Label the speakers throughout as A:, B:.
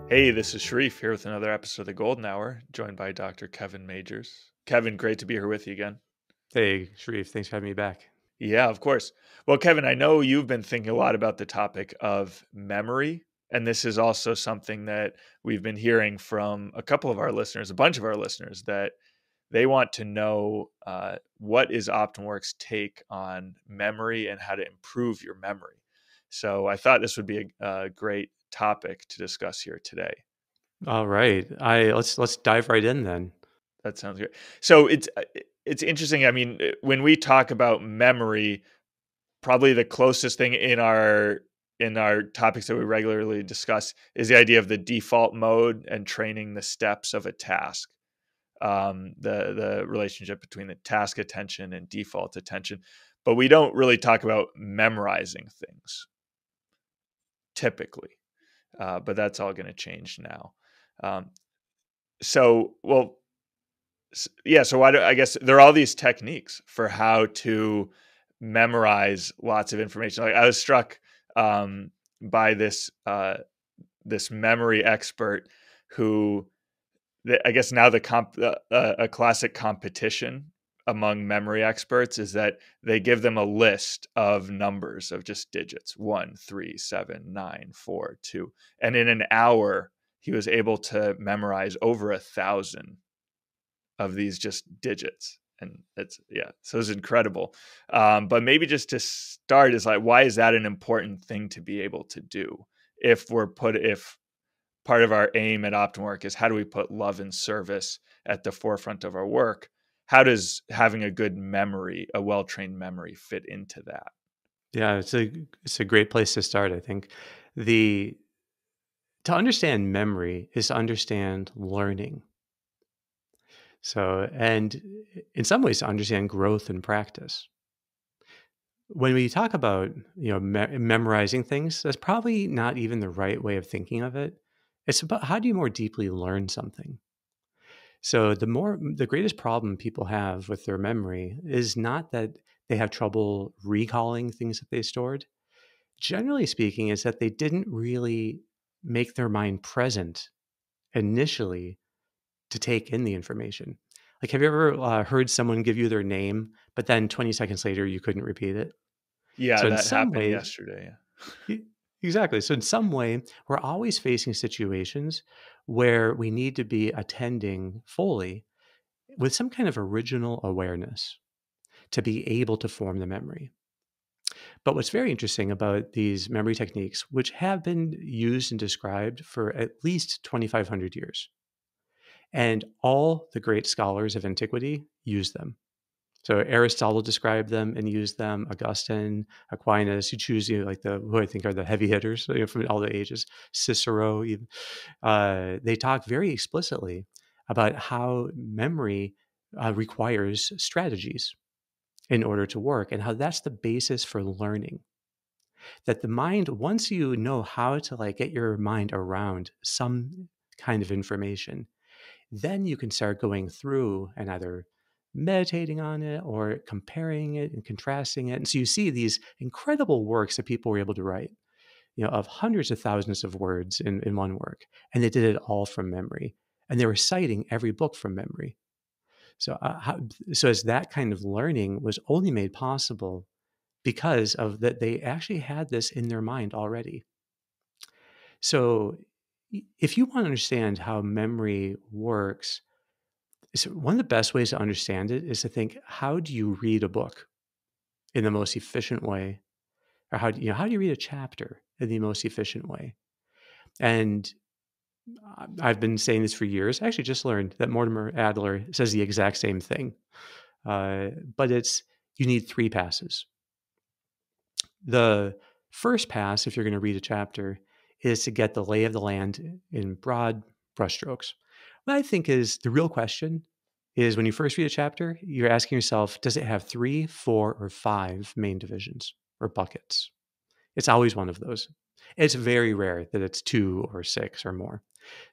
A: Hey, this is Sharif here with another episode of the Golden Hour, joined by Dr. Kevin Majors. Kevin, great to be here with you again.
B: Hey, Sharif, thanks for having me back.
A: Yeah, of course. Well, Kevin, I know you've been thinking a lot about the topic of memory, and this is also something that we've been hearing from a couple of our listeners, a bunch of our listeners, that they want to know what is OptimalWork's take on memory and how to improve your memory. So I thought this would be a great topic to discuss here today.
B: All right, let's dive right in then.
A: That sounds good. So it's interesting. I mean, when we talk about memory, probably the closest thing in our topics that we regularly discuss is the idea of the default mode and training the steps of a task. The relationship between the task attention and default attention, but we don't really talk about memorizing things typically. But that's all going to change now. Um, so, well, yeah, so I guess there are all these techniques for how to memorize lots of information. Like I was struck by this memory expert who I guess now a classic competition among memory experts is that they give them a list of numbers of just digits 1, 3, 7, 9, 4, 2, and in an hour he was able to memorize over 1,000 of these just digits. And so it's incredible. But maybe just to start is like, why is that an important thing to be able to do? If part of our aim at OptimalWork is how do we put love and service at the forefront of our work? How does having a good memory, a well-trained memory, fit into that?
B: Yeah, it's a great place to start. I think the to understand memory is to understand learning. So, and in some ways, to understand growth and practice. When we talk about memorizing things, that's probably not even the right way of thinking of it. It's about how do you more deeply learn something. So the greatest problem people have with their memory is not that they have trouble recalling things that they stored. Generally speaking, is that they didn't really make their mind present initially to take in the information. Like, have you ever heard someone give you their name, but then 20 seconds later you couldn't repeat it?
A: Yeah,
B: So in
A: that
B: some
A: happened
B: ways,
A: yesterday.
B: E- Exactly. So, in some way, we're always facing situations where we need to be attending fully with some kind of original awareness to be able to form the memory. But what's very interesting about these memory techniques, which have been used and described for at least 2,500 years, and all the great scholars of antiquity use them. So Aristotle described them and used them. Augustine, Aquinas, you choose like the who I think are the heavy hitters from all the ages. Cicero, even they talk very explicitly about how memory requires strategies in order to work, and how that's the basis for learning. That the mind, once you know how to like get your mind around some kind of information, then you can start going through and either meditating on it or comparing it and contrasting it. And so you see these incredible works that people were able to write, of hundreds of thousands of words in one work. And they did it all from memory. And they were citing every book from memory. So, so as that kind of learning was only made possible because of that, they actually had this in their mind already. So, if you want to understand how memory works, so one of the best ways to understand it is to think, how do you read a book in the most efficient way? Or how do you read a chapter in the most efficient way? And I've been saying this for years. I actually just learned that Mortimer Adler says the exact same thing. But you need 3 passes. The first pass, if you're going to read a chapter, is to get the lay of the land in broad brushstrokes. What I think is the real question is when you first read a chapter, you're asking yourself, does it have 3, 4, or 5 main divisions or buckets? It's always one of those. It's very rare that it's 2 or 6 or more.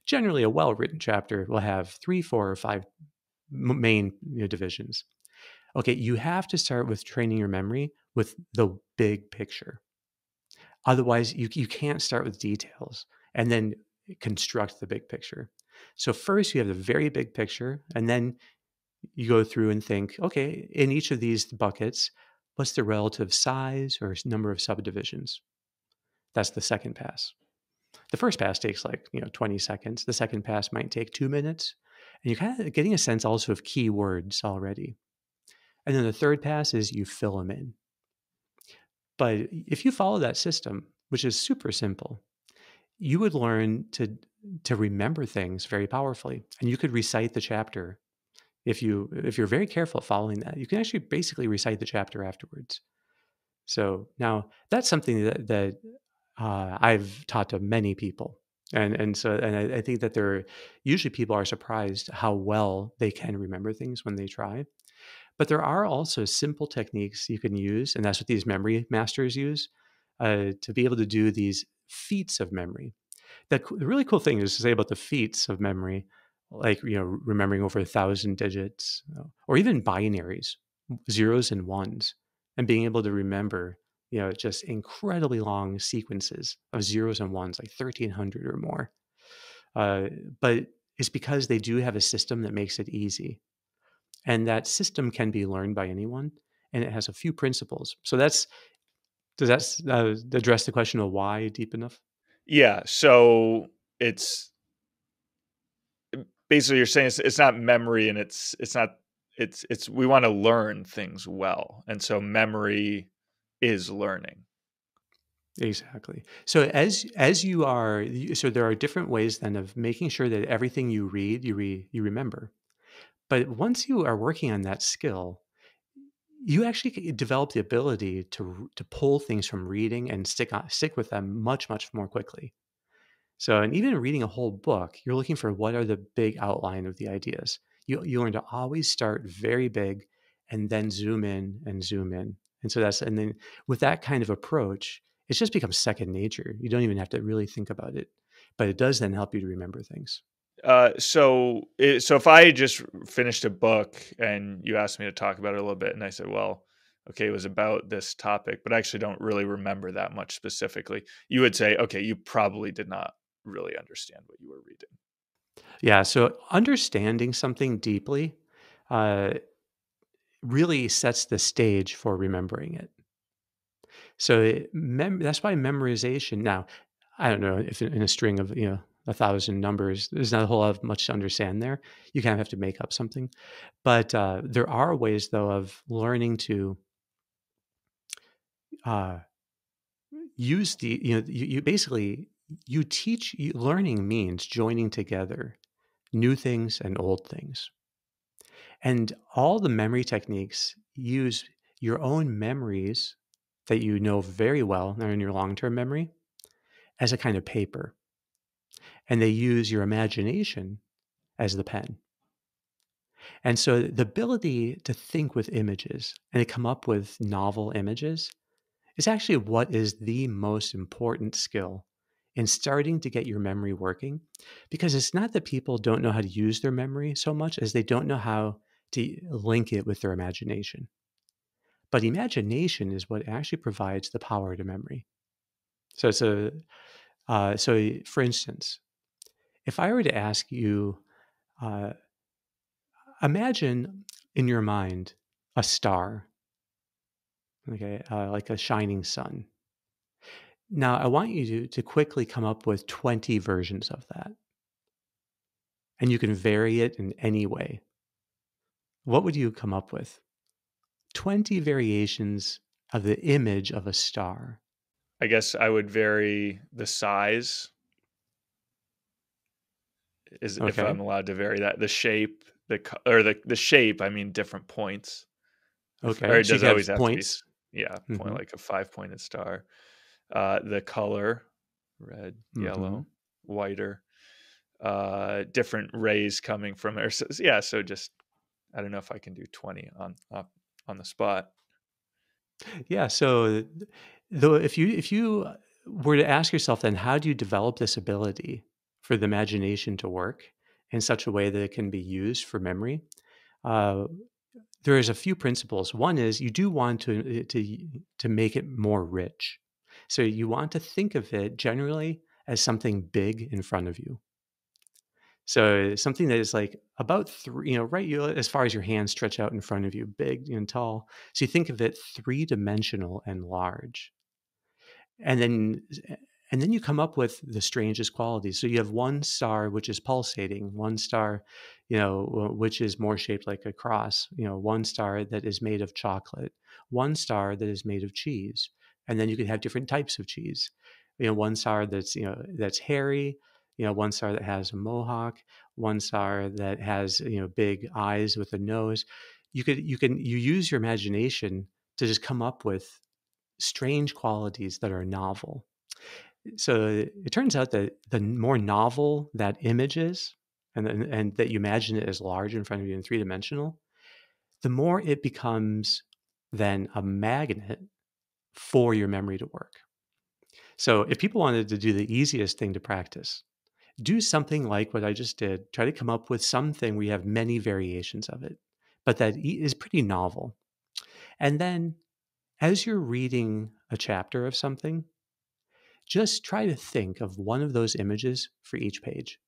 B: Generally, a well-written chapter will have 3, 4, or 5 main divisions. Okay, you have to start with training your memory with the big picture. Otherwise, you can't start with details. And then construct the big picture. So first you have the very big picture, and then you go through and think, okay, in each of these buckets, what's the relative size or number of subdivisions? That's the second pass. The first pass takes 20 seconds. The second pass might take 2 minutes. And you're kind of getting a sense also of key words already. And then the third pass is you fill them in. But if you follow that system, which is super simple, you would learn to remember things very powerfully. And you could recite the chapter. If you're very careful at following that, you can actually basically recite the chapter afterwards. So now that's something that I've taught to many people, and I think that usually people are surprised how well they can remember things when they try. But there are also simple techniques you can use, and that's what these memory masters use to be able to do these feats of memory. The really cool thing is to say about the feats of memory, like remembering over 1,000 digits, or even binaries, zeros and ones, and being able to remember just incredibly long sequences of zeros and ones, like 1,300 or more. Uh, but it's because they do have a system that makes it easy, and that system can be learned by anyone, and it has a few principles. So does that address the question of why deep enough?
A: Yeah. So it's basically you're saying it's not memory, and it's not it's we want to learn things well, and so memory is learning.
B: Exactly. So as you are, so there are different ways then of making sure that everything you read, you remember. But once you are working on that skill, you actually develop the ability to pull things from reading and stick with them much more quickly. So, and even reading a whole book, you're looking for what are the big outline of the ideas. You learn to always start very big and then zoom in and zoom in. And then with that kind of approach, it just becomes second nature. You don't even have to really think about it, but it does then help you to remember things.
A: So if I just finished a book and you asked me to talk about it a little bit, and I said, well, okay, it was about this topic, but I actually don't really remember that much specifically, you would say, okay, you probably did not really understand what you were reading.
B: Yeah. So understanding something deeply uh, really sets the stage for remembering it. So that's why memorization. Now, I don't know if in a string of 1,000 numbers, there's not a whole lot of much to understand there. You kind of have to make up something, but there are ways though of learning to uh, use you basically you teach learning means joining together new things and old things, and all the memory techniques use your own memories that you know very well, they're in your long-term memory, as a kind of paper, and they use your imagination as the pen. And so the ability to think with images and to come up with novel images is actually what is the most important skill in starting to get your memory working. Because it's not that people don't know how to use their memory so much as they don't know how to link it with their imagination. But imagination is what actually provides the power to memory. So for instance, if I were to ask you, uh, imagine in your mind a star, okay, like a shining sun. Now, I want you to quickly come up with 20 versions of that, and you can vary it in any way. What would you come up with? 20 variations of the image of a star.
A: I guess I would vary the size, is if
B: Okay.
A: I'm allowed to vary that, the shape, the shape, I mean different points. Or
B: Okay.
A: it
B: So you
A: does
B: can
A: always
B: have
A: have to be
B: points.
A: yeah, point
B: Hmm.
A: like a 5-pointed star. The color, red,
B: Hmm.
A: yellow, whiter, different rays coming from it. So, yeah, so just I don't know if I can do 20 on the spot.
B: Yeah. So, though, if you were to ask yourself, then how do you develop this ability for the imagination to work in such a way that it can be used for memory? Uh, there's a few principles. One is you do want to make it more rich. So you want to think of it generally as something big in front of you. So something that is like about three, right, as far as your hands stretch out in front of you, big and tall. So you think of it three-dimensional and large. And then and then you come up with the strangest qualities. So you have one star which is pulsating, one star, which is more shaped like a cross, one star that is made of chocolate, one star that is made of cheese. And then you can have different types of cheese. One star that's hairy, one star that has a mohawk, one star that has, big eyes with a nose. You use your imagination to just come up with strange qualities that are novel. So it turns out that the more novel that image is, and that you imagine it as large in front of you in three-dimensional, the more it becomes then a magnet for your memory to work. So if people wanted to do the easiest thing to practice, do something like what I just did. Try to come up with something where you have many variations of it, but that is pretty novel. And then as you're reading a chapter of something, just try to think of one of those images for each page.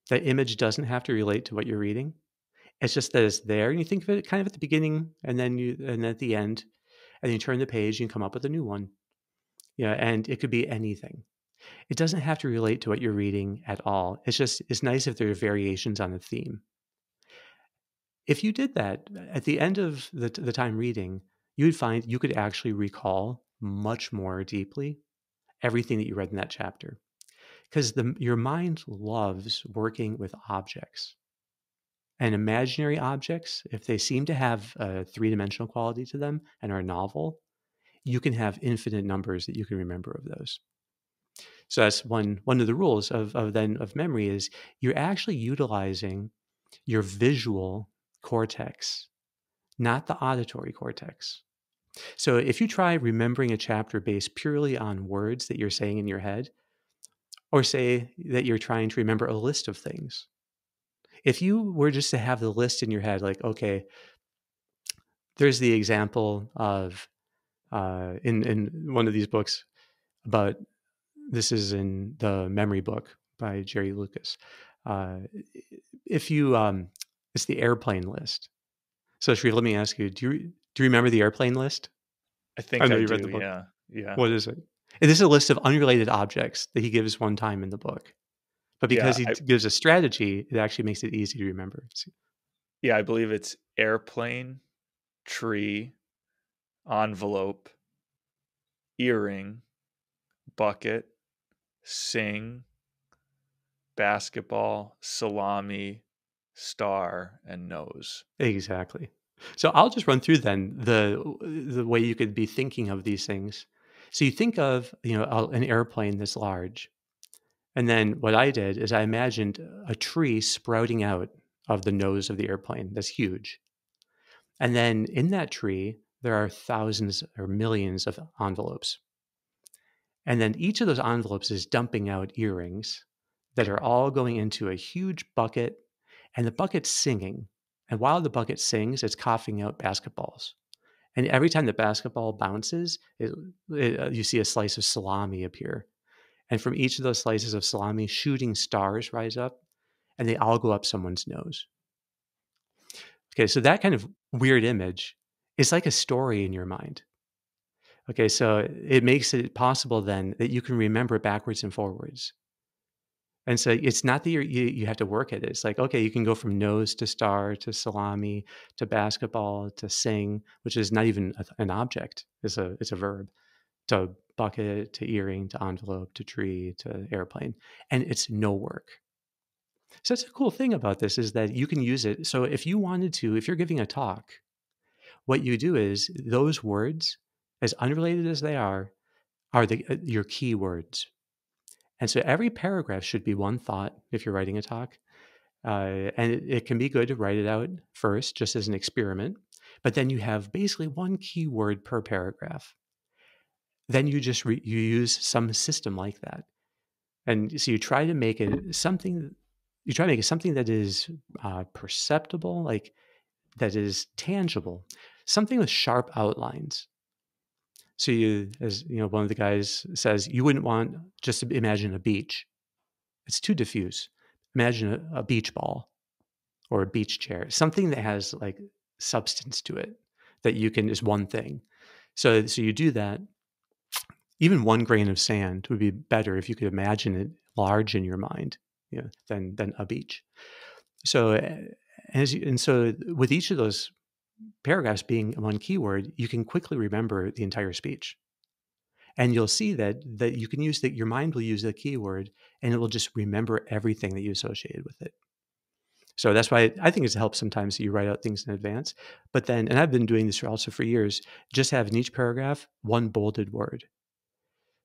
B: That image doesn't have to relate to what you're reading. It's just that it's there, and you think of it kind of at the beginning, and at the end, and you turn the page, and you come up with a new one. And it could be anything. It doesn't have to relate to what you're reading at all. It's nice if there are variations on a theme. If you did that at the end of the time reading, you would find you could actually recall much more deeply everything that you read in that chapter. Because your mind loves working with objects. And imaginary objects, if they seem to have a three-dimensional quality to them and are novel, you can have infinite numbers that you can remember of those. So that's one of the rules of memory is you're actually utilizing your visual cortex, not the auditory cortex. So if you try remembering a chapter based purely on words that you're saying in your head, or say that you're trying to remember a list of things. If you were just to have the list in your head, like, okay, there's the example of in one of these books about this is in the memory book by Jerry Lucas. If you it's the airplane list. So Sri, let me ask you, do you remember the airplane list?
A: I
B: I
A: think
B: know
A: I
B: you read
A: do.
B: the book.
A: Yeah. Yeah.
B: What is it? This is a list of unrelated objects that he gives one time in the book. But because
A: Yeah.
B: he gives a strategy, it actually makes it easy to remember.
A: Yeah. I believe it's airplane, tree, envelope, earring, bucket, sing, basketball, salami, star, and nose.
B: Exactly. So I'll just run through then the way you could be thinking of these things. So you think of an airplane that's large, and then what I did is I imagined a tree sprouting out of the nose of the airplane that's huge, and then in that tree there are thousands or millions of envelopes, and then each of those envelopes is dumping out earrings that are all going into a huge bucket, and the bucket's singing. And while the bucket sings, it's coughing out basketballs. And every time the basketball bounces, you see a slice of salami appear. And from each of those slices of salami, shooting stars rise up, and they all go up someone's nose. Okay, so that kind of weird image is like a story in your mind. Okay, so it makes it possible then that you can remember backwards and forwards. And so it's not that you have to work at it. It's like, okay, you can go from nose to star to salami to basketball to sing, which is not even an object. It's a verb, to bucket to earring to envelope to tree to airplane. And it's no work. So that's a cool thing about this is that you can use it. So if you wanted to, if you're giving a talk, what you do is those words, as unrelated as they are your key words. And so every paragraph should be one thought if you're writing a talk. And it can be good to write it out first, just as an experiment. But then you have basically one keyword per paragraph. Then you just you use some system like that, and so you try to make it something. You try to make it something that is perceptible, like that is tangible, something with sharp outlines. So you, as you know, one of the guys says, you wouldn't want just to imagine a beach. It's too diffuse. Imagine a beach ball or a beach chair, something that has like substance to it that you can is one thing. So you do that. Even one grain of sand would be better if you could imagine it large in your mind, than a beach. So so with each of those paragraphs being one keyword, you can quickly remember the entire speech. And you'll see that you can use that your mind will use the keyword and it will just remember everything that you associated with it. So that's why I think it's helped sometimes that you write out things in advance. But then, and I've been doing this also for years, just have in each paragraph one bolded word.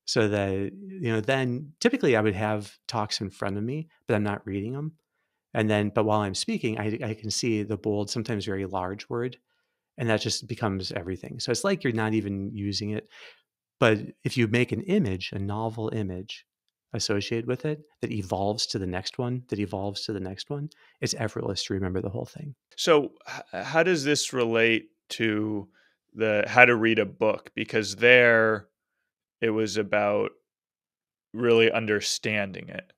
B: So that, then typically I would have talks in front of me, but I'm not reading them. And then, but while I'm speaking, I can see the bold, sometimes very large word, and that just becomes everything. So it's like you're not even using it. But if you make an image, a novel image associated with it that evolves to the next one, that evolves to the next one, it's effortless to remember the whole thing.
A: So how does this relate to the how to read a book? Because there it was about really understanding it.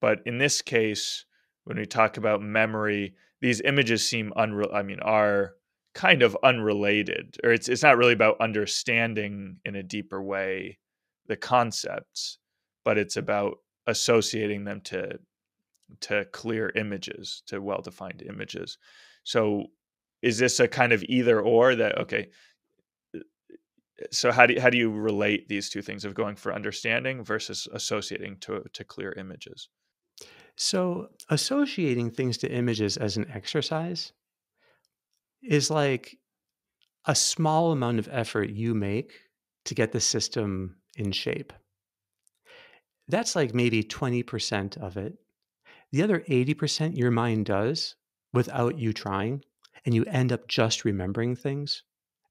A: But in this case, when we talk about memory, these images seem are kind of unrelated, or it's not really about understanding in a deeper way the concepts, but it's about associating them to clear images, to well-defined images. So is this a kind of either or that okay, so how do you relate these two things of going for understanding versus associating to clear images?
B: So associating things to images as an exercise is like a small amount of effort you make to get the system in shape. That's like maybe 20% of it. The other 80% your mind does without you trying, and you end up just remembering things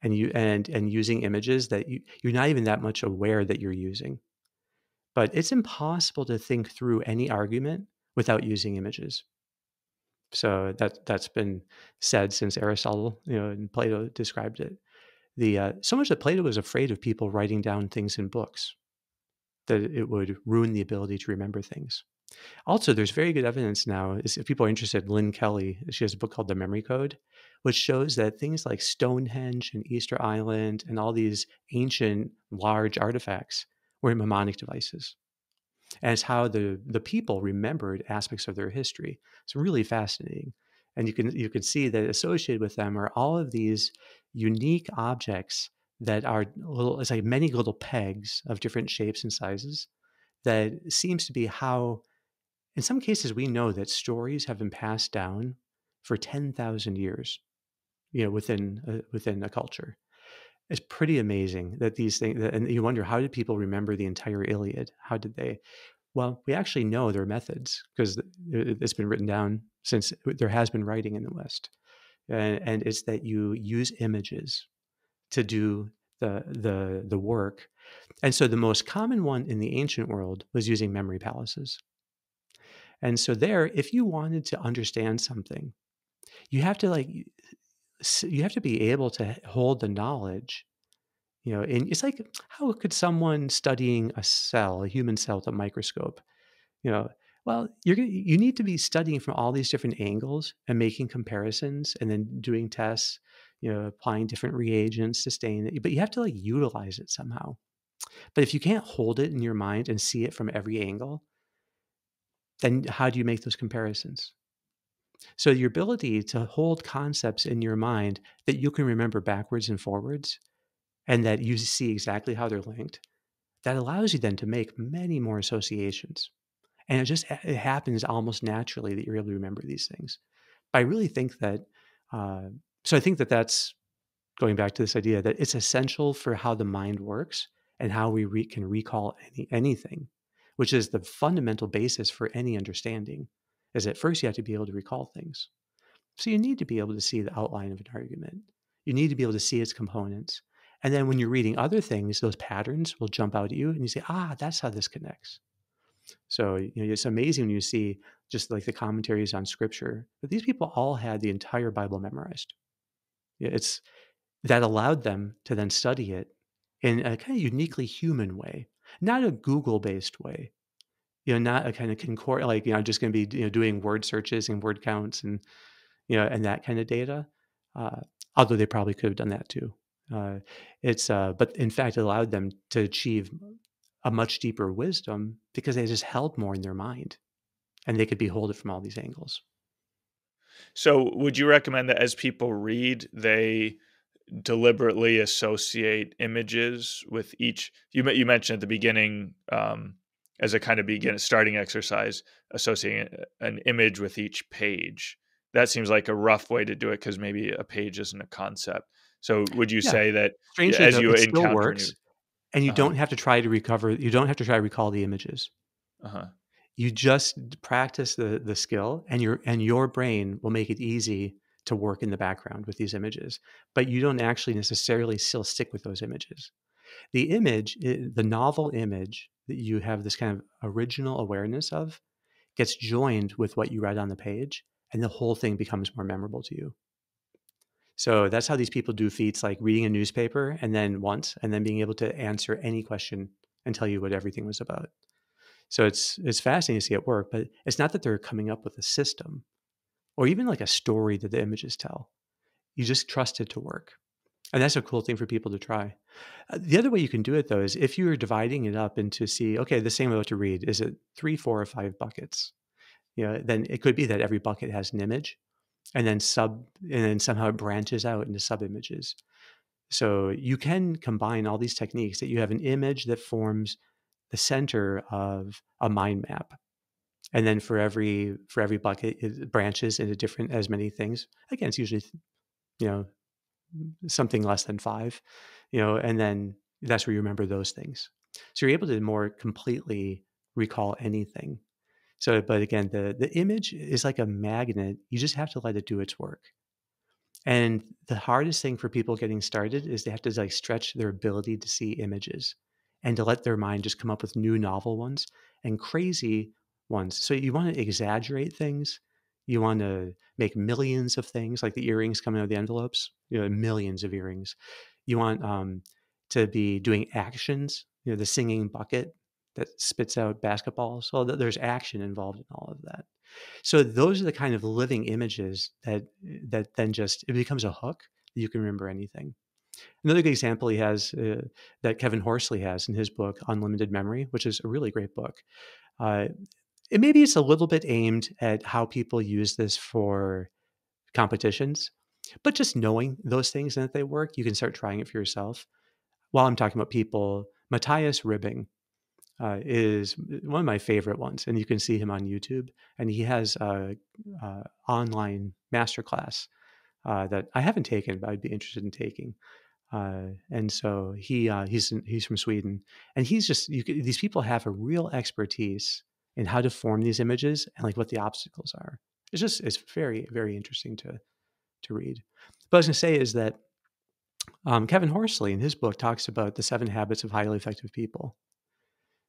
B: and using images that you're not even that much aware that you're using. But it's impossible to think through any argument without using images. So that's been said since Aristotle, and Plato described it. So much that Plato was afraid of people writing down things in books, that it would ruin the ability to remember things. Also, there's very good evidence now, if people are interested, Lynn Kelly, she has a book called The Memory Code, which shows that things like Stonehenge and Easter Island and all these ancient large artifacts were mnemonic devices. And it's how the people remembered aspects of their history. It's really fascinating. And you can see that associated with them are all of these unique objects that are little, it's like many little pegs of different shapes and sizes that seems to be how, in some cases, we know that stories have been passed down for 10,000 years, within a culture. It's pretty amazing that these things, and you wonder, how did people remember the entire Iliad? How did they? Well, we actually know their methods because it's been written down since there has been writing in the West, and it's that you use images to do the work. And so the most common one in the ancient world was using memory palaces. And so there, if you wanted to understand something, you have to you have to be able to hold the knowledge. And it's like, how could someone studying a cell, a human cell with a microscope, you know, well, you need to be studying from all these different angles and making comparisons and then doing tests, applying different reagents to stain it, but you have to like utilize it somehow. But if you can't hold it in your mind and see it from every angle, then how do you make those comparisons? So your ability to hold concepts in your mind that you can remember backwards and forwards and that you see exactly how they're linked, that allows you then to make many more associations. And it happens almost naturally that you're able to remember these things. But I really think that, uh, so I think that that's going back to this idea that it's essential for how the mind works and how we can recall anything, which is the fundamental basis for any understanding. Is at first you have to be able to recall things. So you need to be able to see the outline of an argument. You need to be able to see its components. And then when you're reading other things, those patterns will jump out at you and you say, that's how this connects. So, it's amazing when you see just like the commentaries on scripture, but these people all had the entire Bible memorized. It's that allowed them to then study it in a kind of uniquely human way, not a Google-based way. Not a kind of concord like, just gonna be, doing word searches and word counts and, and that kind of data. Uh, Although they probably could have done that too. Uh, but in fact, it allowed them to achieve a much deeper wisdom because they just held more in their mind and they could behold it from all these angles.
A: So, would you recommend that as people read, they deliberately associate images with each? You mentioned at the beginning, as a kind of starting exercise, associating an image with each page. That seems like a rough way to do it because maybe a page isn't a concept. So, would you
B: Yeah.
A: say that
B: Strangely
A: as
B: though,
A: you
B: it still
A: encounter a new?
B: works, and you
A: Uh huh.
B: don't have to try to recover you don't have to try to recall the images.
A: Uh huh.
B: You just practice the skill, and your brain will make it easy to work in the background with these images, but you don't actually necessarily still stick with those images. The novel image that you have this kind of original awareness of gets joined with what you read on the page, and the whole thing becomes more memorable to you. So that's how these people do feats like reading a newspaper and then being able to answer any question and tell you what everything was about. So it's fascinating to see it work, but it's not that they're coming up with a system or even like a story that the images tell. You just trust it to work. And that's a cool thing for people to try. The other way you can do it though is if you're dividing it up into see, okay, the same about to read, is it 3, 4, or 5 buckets? Then it could be that every bucket has an image and then somehow it branches out into sub images. So you can combine all these techniques that you have an image that forms the center of a mind map. And then for every bucket, it branches into different as many things. Again, it's usually, you know, something less than 5, and then that's where you remember those things. So you're able to more completely recall anything. So, but again, the image is like a magnet. You just have to let it do its work. And the hardest thing for people getting started is they have to like stretch their ability to see images and to let their mind just come up with new novel ones and crazy ones. So you want to exaggerate things. You want to make millions of things like the earrings coming out of the envelopes, millions of earrings. You want to be doing actions, the singing bucket that spits out basketballs. So there's action involved in all of that. So those are the kind of living images that then just it becomes a hook that you can remember anything. Another good example he has that Kevin Horsley has in his book Unlimited Memory, which is a really great book. Uh, it maybe it's a little bit aimed at how people use this for competitions, but just knowing those things and that they work, you can start trying it for yourself. While I'm talking about people, Matthias Ribbing is one of my favorite ones, and you can see him on YouTube. And he has a online masterclass that I haven't taken, but I'd be interested in taking. And so he's from Sweden, and these people have a real expertise in how to form these images and like what the obstacles are. It's very very interesting to read. But I was going to say is that Kevin Horsley in his book talks about the 7 habits of highly effective people.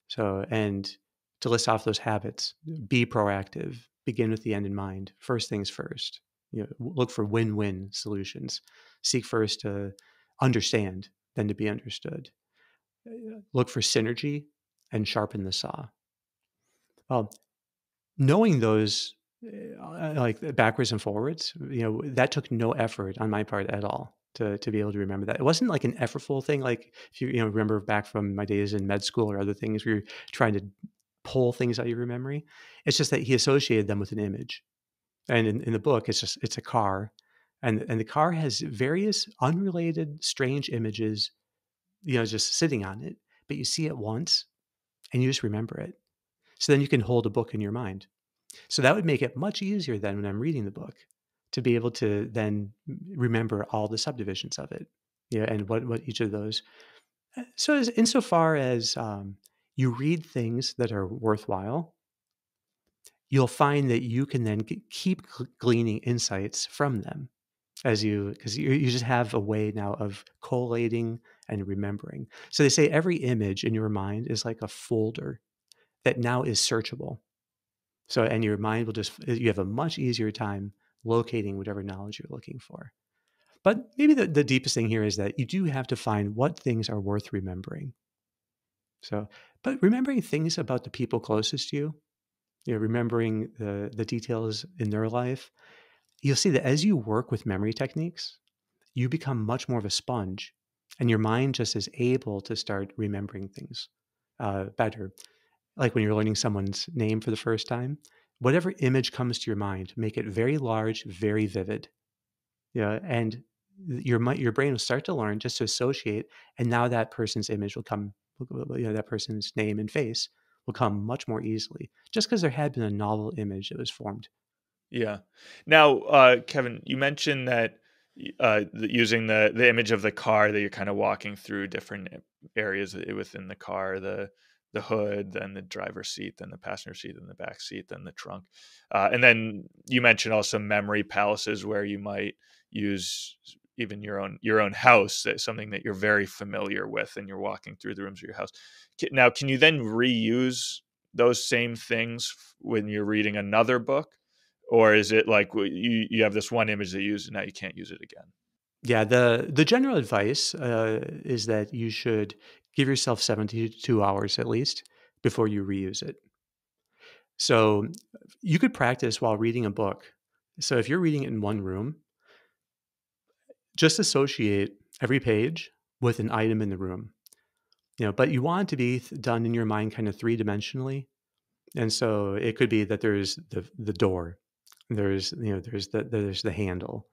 B: So, and to list off those habits, be proactive, begin with the end in mind, first things first. Look for win-win solutions. Seek first to understand, then to be understood. Look for synergy and sharpen the saw. Well, knowing those like backwards and forwards, that took no effort on my part at all to be able to remember that. It wasn't like an effortful thing. Like if you remember back from my days in med school or other things where you're trying to pull things out of your memory. It's just that he associated them with an image. And in the book, it's a car. And the car has various unrelated, strange images, just sitting on it. But you see it once and you just remember it. So then you can hold a book in your mind. So that would make it much easier then when I'm reading the book to be able to then remember all the subdivisions of it, and what each of those. So insofar as you read things that are worthwhile, you'll find that you can then keep gleaning insights from them because you just have a way now of collating and remembering. So they say every image in your mind is like a folder that now is searchable. So, and your mind will you have a much easier time locating whatever knowledge you're looking for. But maybe the deepest thing here is that you do have to find what things are worth remembering. So, but remembering things about the people closest to you, remembering the details in their life, you'll see that as you work with memory techniques, you become much more of a sponge, and your mind just is able to start remembering things better. Like when you're learning someone's name for the first time, whatever image comes to your mind, make it very large, very vivid. And your brain will start to learn just to associate, and now that person's image will come, that person's name and face will come much more easily, just because there had been a novel image that was formed.
A: Yeah. Now, Kevin, you mentioned that using the image of the car, that you're kind of walking through different areas within the car, the hood, then the driver's seat, then the passenger seat, then the back seat, then the trunk, and then you mentioned also memory palaces where you might use even your own house, something that you're very familiar with, and you're walking through the rooms of your house. Now, can you then reuse those same things when you're reading another book? Or is it like you have this one image that you use and now you can't use it again?
B: Yeah, the general advice is that you should give yourself 72 hours at least before you reuse it. So you could practice while reading a book. So if you're reading it in one room, just associate every page with an item in the room. But you want it to be done in your mind kind of three-dimensionally. And so it could be that there's the door, there's the handle,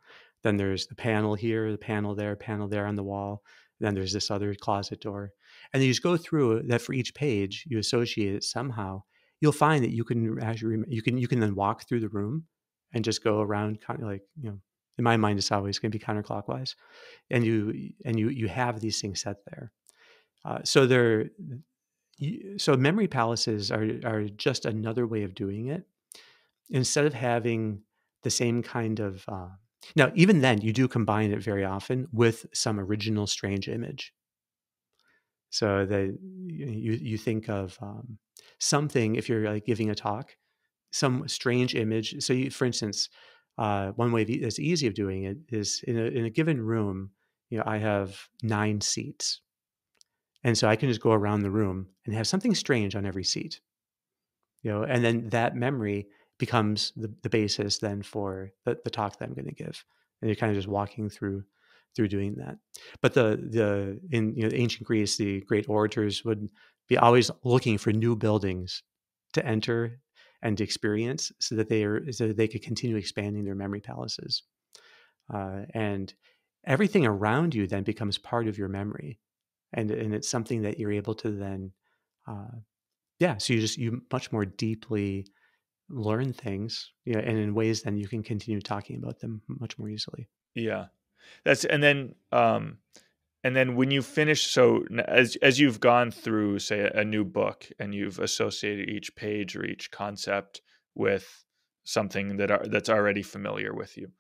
B: then there's the panel here, the panel there on the wall, then there's this other closet door. And then you just go through that for each page, you associate it somehow. You'll find that you can actually you can then walk through the room and just go around kind of like, in my mind it's always going to be counterclockwise. And you have these things set there. So so memory palaces are just another way of doing it. Instead of having the same kind of now, even then, you do combine it very often with some original strange image. So that you think of something, if you're like giving a talk, some strange image. So, for instance, one way that's easy of doing it is in a given room. I have 9 seats, and so I can just go around the room and have something strange on every seat. And then that memory becomes the basis then for the talk that I'm going to give. And you're kind of just walking through doing that. But the in ancient Greece, the great orators would be always looking for new buildings to enter and to experience, so that they could continue expanding their memory palaces. And everything around you then becomes part of your memory, and it's something that you're able to then uh, yeah, so you much more deeply learn things, and in ways then you can continue talking about them much more easily.
A: Yeah. That's and then when you finish, so as you've gone through, say, a new book, and you've associated each page or each concept with something that's already familiar to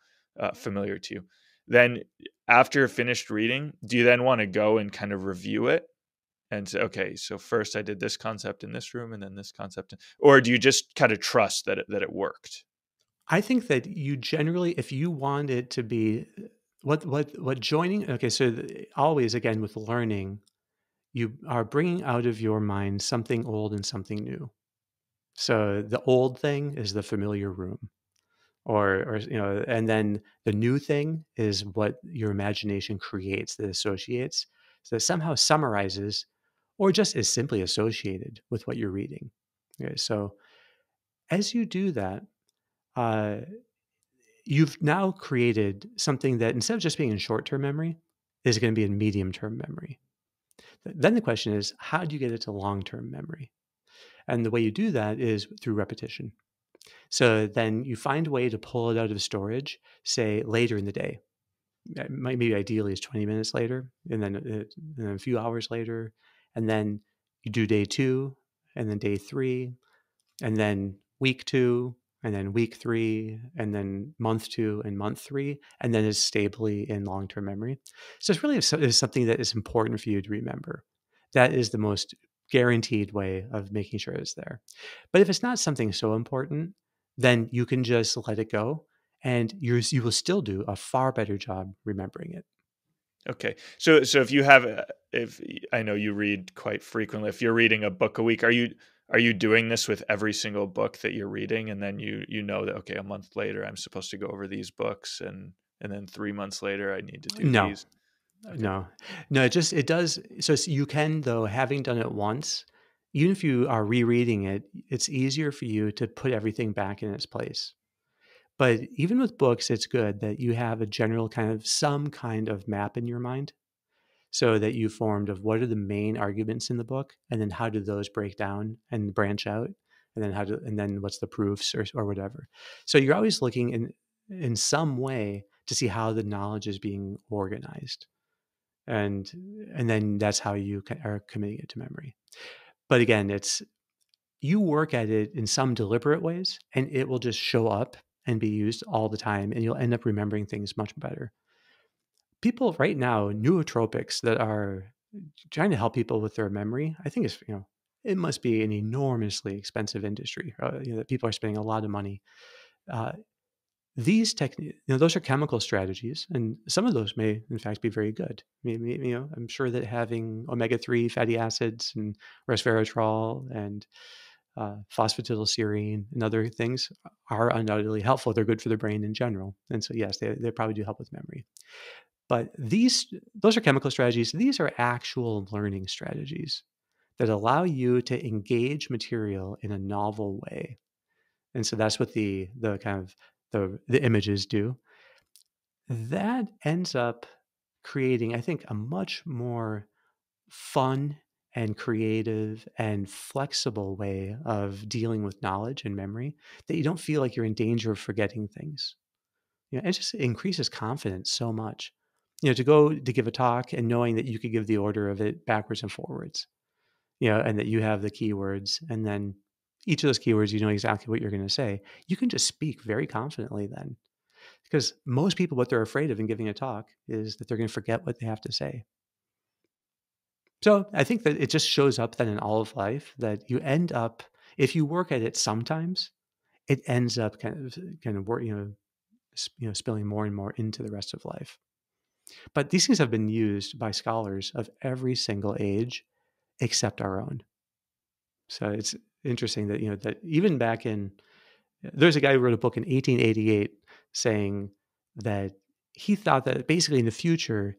A: you, then after you're finished reading, do you then want to go and kind of review it and say, okay, so first I did this concept in this room and then this concept, or do you just kind of trust that it worked?
B: I think that you generally, if you want it to be what joining, okay, so always again with learning, you are bringing out of your mind something old and something new. So the old thing is the familiar room, or and then the new thing is what your imagination creates, that associates, so that somehow summarizes or just is simply associated with what you're reading. Okay, so as you do that, uh, you've now created something that, instead of just being in short-term memory, is going to be in medium-term memory. Then the question is, how do you get it to long-term memory? And the way you do that is through repetition. So then you find a way to pull it out of storage, say later in the day. Maybe ideally is 20 minutes later, and then a few hours later, and then you do day 2, and then day 3, and then week 2, and then week 3, and then month 2 and month 3, and then it's stably in long-term memory. So it's really is something that is important for you to remember. That is the most guaranteed way of making sure it's there. But if it's not something so important, then you can just let it go, and you will still do a far better job remembering it.
A: Okay. So if you have if I know you read quite frequently, if you're reading a book a week, are you doing this with every single book that you're reading, and then you know that, okay, a month later I'm supposed to go over these books, and then 3 months later I need to do
B: No,
A: these? Okay.
B: no, no. It does. So you can, though, having done it once, even if you are rereading it, it's easier for you to put everything back in its place. But even with books, it's good that you have a general some kind of map in your mind, so that you formed of what are the main arguments in the book, and then how do those break down and branch out, and then what's the proofs or whatever. So you're always looking in some way to see how the knowledge is being organized, and and then that's how you are committing it to memory. But again, it's you work at it in some deliberate ways, and it will just show up and be used all the time, and you'll end up remembering things much better. People right now, nootropics that are trying to help people with their memory, I think it must be an enormously expensive industry. That people are spending a lot of money. Uh, these techniques, those are chemical strategies, and some of those may, in fact, be very good. Maybe, I'm sure that having omega-3 fatty acids and resveratrol and phosphatidylserine and other things are undoubtedly helpful. They're good for the brain in general, and so yes, they probably do help with memory. But those are chemical strategies. These are actual learning strategies that allow you to engage material in a novel way. And so that's what the kind of the images do. That ends up creating, I think, a much more fun and creative and flexible way of dealing with knowledge and memory, that you don't feel like you're in danger of forgetting things. It just increases confidence so much. To go to give a talk and knowing that you could give the order of it backwards and forwards, and that you have the keywords, and then each of those keywords, you know exactly what you're going to say. You can just speak very confidently then, because most people, what they're afraid of in giving a talk is that they're going to forget what they have to say. So I think that it just shows up then in all of life that you end up, if you work at it sometimes, it ends up spilling more and more into the rest of life. But these things have been used by scholars of every single age except our own. So it's interesting that that even back in, there's a guy who wrote a book in 1888 saying that he thought that basically in the future,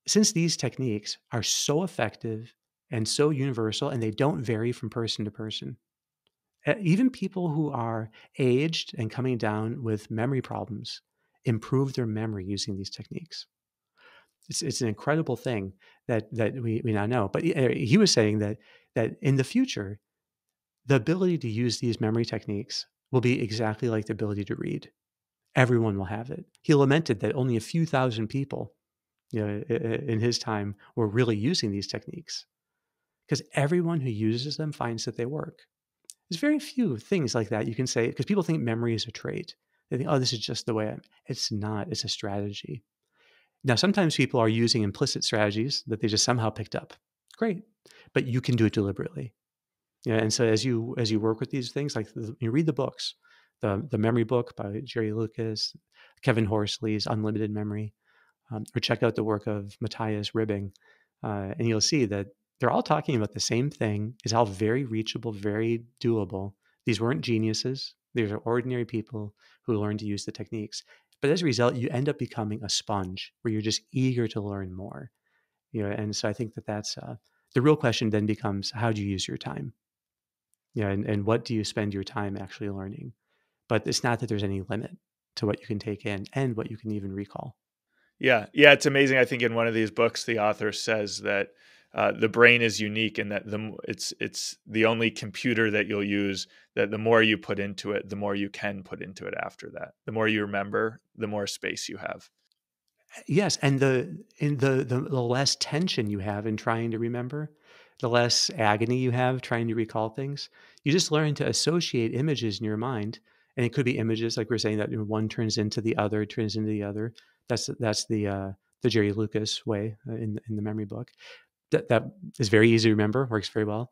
B: since these techniques are so effective and so universal and they don't vary from person to person, even people who are aged and coming down with memory problems improve their memory using these techniques. It's an incredible thing that we now know. But he was saying that in the future, the ability to use these memory techniques will be exactly like the ability to read. Everyone will have it. He lamented that only a few thousand people, in his time, were really using these techniques, because everyone who uses them finds that they work. There's very few things like that you can say, because people think memory is a trait. They think, oh, this is just the way I'm. It's not. It's a strategy. Now, sometimes people are using implicit strategies that they just somehow picked up. Great, but you can do it deliberately. And so as you work with these things, like you read the books, the memory book by Jerry Lucas, Kevin Horsley's Unlimited Memory, or check out the work of Matthias Ribbing, and you'll see that they're all talking about the same thing. It's all very reachable, very doable. These weren't geniuses. These are ordinary people who learned to use the techniques. But as a result, you end up becoming a sponge where you're just eager to learn more. And so I think that's the real question then becomes, how do you use your time? And what do you spend your time actually learning? But it's not that there's any limit to what you can take in and what you can even recall.
A: Yeah, yeah, it's amazing. I think in one of these books, the author says that the brain is unique, and that it's the only computer that you'll use. That the more you put into it, the more you can put into it after that. The more you remember, the more space you have.
B: Yes, and the less tension you have in trying to remember, the less agony you have trying to recall things. You just learn to associate images in your mind, and it could be images like we're saying that one turns into the other, turns into the other. That's the Jerry Lucas way in the memory book. That is very easy to remember, works very well.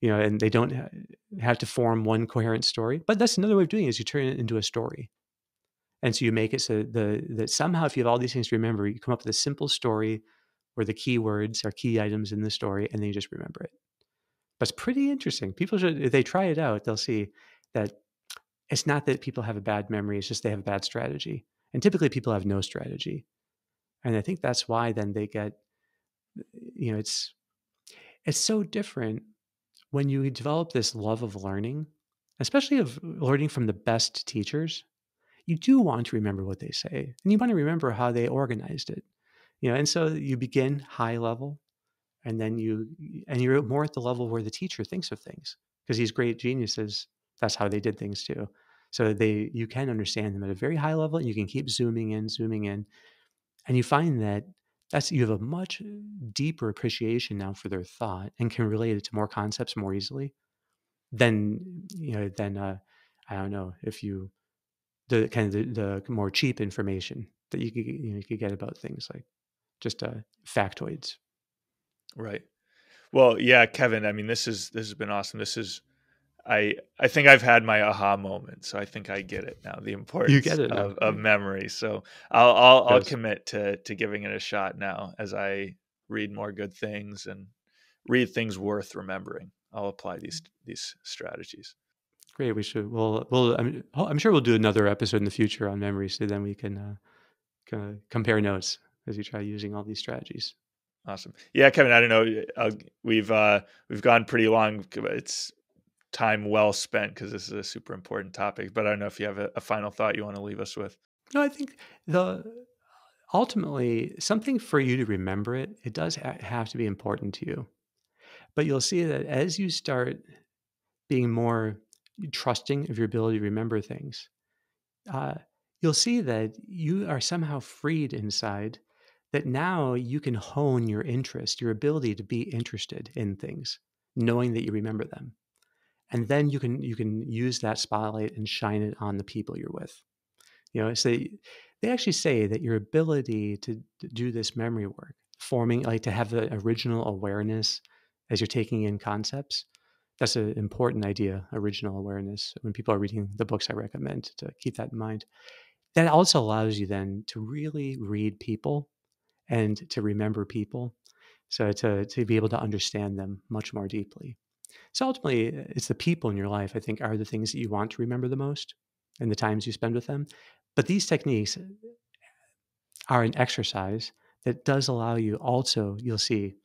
B: And they don't have to form one coherent story. But that's another way of doing it, is you turn it into a story. And so you make it so that somehow, if you have all these things to remember, you come up with a simple story where the key words are key items in the story, and then you just remember it. But it's pretty interesting. People should, if they try it out, they'll see that it's not that people have a bad memory, it's just they have a bad strategy. And typically people have no strategy. And I think that's why then they get, it's so different when you develop this love of learning, especially of learning from the best teachers. You do want to remember what they say, and you want to remember how they organized it. And so you begin high level, and then you're more at the level where the teacher thinks of things, because these great geniuses, that's how they did things too. So you can understand them at a very high level, and you can keep zooming in, and you find that you have a much deeper appreciation now for their thought and can relate it to more concepts more easily than I don't know, if you the kind of the more cheap information that you could get about things like just factoids.
A: Right. Well, yeah, Kevin, I mean, this has been awesome. I think I've had my aha moment, so I think I get it now, the
B: You
A: importance
B: get it now.
A: of memory. So I'll
B: Yes.
A: commit to giving it a shot now as I read more good things and read things worth remembering. I'll apply these strategies.
B: Great. We should. I'm sure we'll do another episode in the future on memory, so then we can compare notes as you try using all these strategies.
A: Awesome. Yeah, Kevin, I don't know. We've gone pretty long. It's time well spent because this is a super important topic. But I don't know if you have a final thought you want to leave us with.
B: No, I think the ultimately something for you to remember it. It does have to be important to you, but you'll see that as you start being more trusting of your ability to remember things, uh, you'll see that you are somehow freed inside, that now you can hone your interest, your ability to be interested in things, knowing that you remember them. And then you can use that spotlight and shine it on the people you're with. So they actually say that your ability to do this memory work, forming, like to have the original awareness as you're taking in concepts, that's an important idea, original awareness. When people are reading the books I recommend, to keep that in mind. That also allows you then to really read people and to remember people. So to be able to understand them much more deeply. So ultimately, it's the people in your life, I think, are the things that you want to remember the most and the times you spend with them. But these techniques are an exercise that does allow you also, you'll see,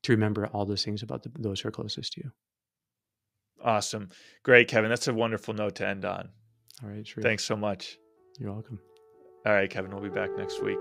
B: to remember all those things about those who are closest to you.
A: Awesome. Great, Kevin. That's a wonderful note to end on.
B: All right, Sharif.
A: Thanks so much.
B: You're welcome.
A: All right, Kevin, we'll be back next week.